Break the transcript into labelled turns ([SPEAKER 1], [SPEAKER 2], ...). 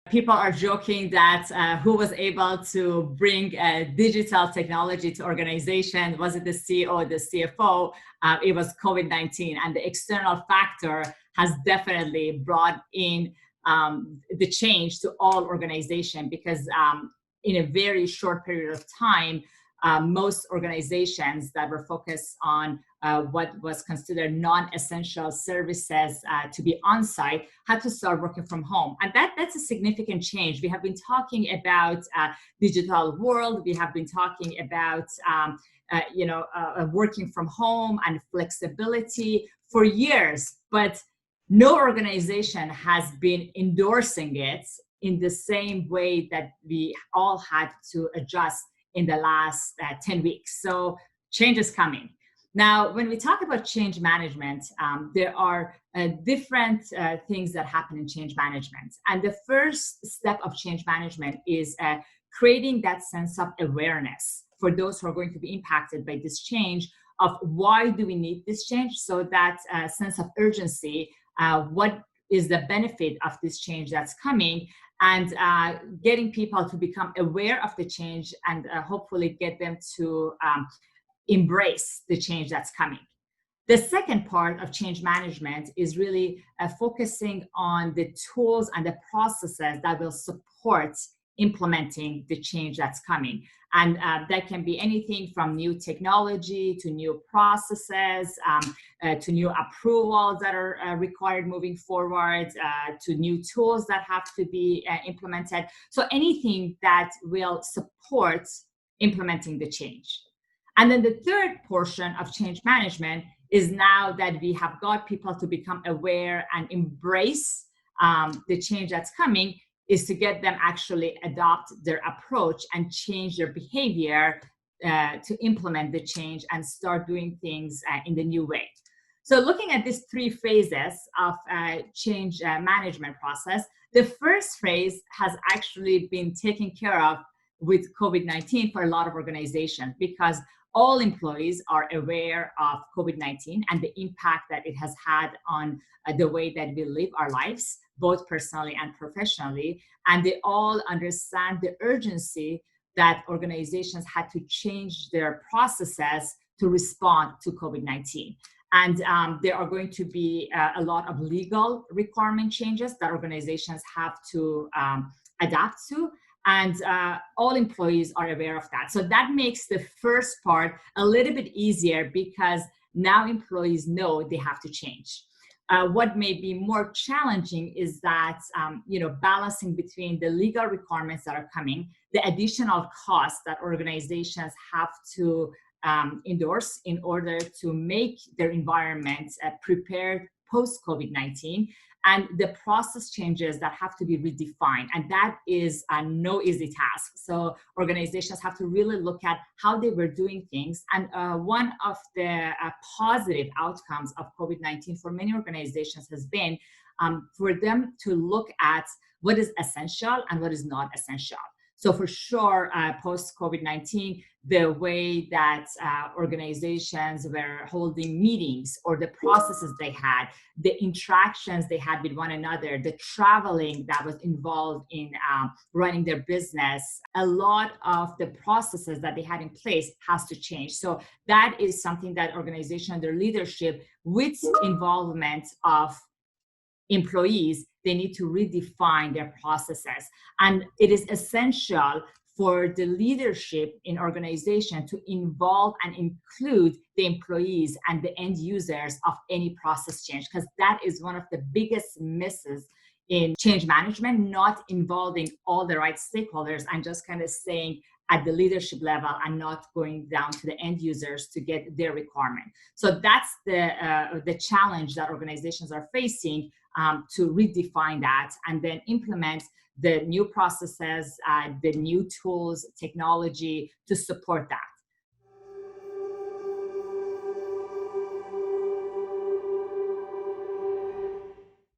[SPEAKER 1] People are joking that who was able to bring digital technology to organization? Was it the CEO or the CFO? It was COVID-19, and the external factor has definitely brought in the change to all organization, because in a very short period of time, most organizations that were focused on what was considered non-essential services to be on-site had to start working from home. And that's a significant change. We have been talking about digital world. We have been talking about working from home and flexibility for years, but no organization has been endorsing it in the same way that we all had to adjust in the last 10 weeks. So change is coming. Now, when we talk about change management, there are different things that happen in change management. And the first step of change management is creating that sense of awareness for those who are going to be impacted by this change of why do we need this change, so that sense of urgency, what is the benefit of this change that's coming, and getting people to become aware of the change and hopefully get them to embrace the change that's coming. The second part of change management is really focusing on the tools and the processes that will support implementing the change that's coming. And that can be anything from new technology to new processes, to new approvals that are required moving forward, to new tools that have to be implemented. So anything that will support implementing the change. And then the third portion of change management is, now that we have got people to become aware and embrace the change that's coming, is to get them actually adopt their approach and change their behavior to implement the change and start doing things in the new way. So looking at these three phases of change management process, the first phase has actually been taken care of with COVID-19 for a lot of organizations, because all employees are aware of COVID-19 and the impact that it has had on the way that we live our lives, both personally and professionally. And they all understand the urgency that organizations had to change their processes to respond to COVID-19. And there are going to be a lot of legal requirement changes that organizations have to adapt to. And all employees are aware of that. So that makes the first part a little bit easier, because now employees know they have to change. What may be more challenging is that, balancing between the legal requirements that are coming, the additional costs that organizations have to endorse in order to make their environment prepared post-COVID-19, and the process changes that have to be redefined. And that is no easy task. So organizations have to really look at how they were doing things. And one of the positive outcomes of COVID-19 for many organizations has been for them to look at what is essential and what is not essential. So for sure, post-COVID-19, the way that organizations were holding meetings, or the processes they had, the interactions they had with one another, the traveling that was involved in running their business, a lot of the processes that they had in place has to change. So that is something that organization under leadership, with involvement of employees, they need to redefine their processes. And it is essential for the leadership in organization to involve and include the employees and the end users of any process change, because that is one of the biggest misses in change management, not involving all the right stakeholders and just kind of staying at the leadership level and not going down to the end users to get their requirement. So that's the challenge that organizations are facing, to redefine that and then implement the new processes, the new tools, technology to support that.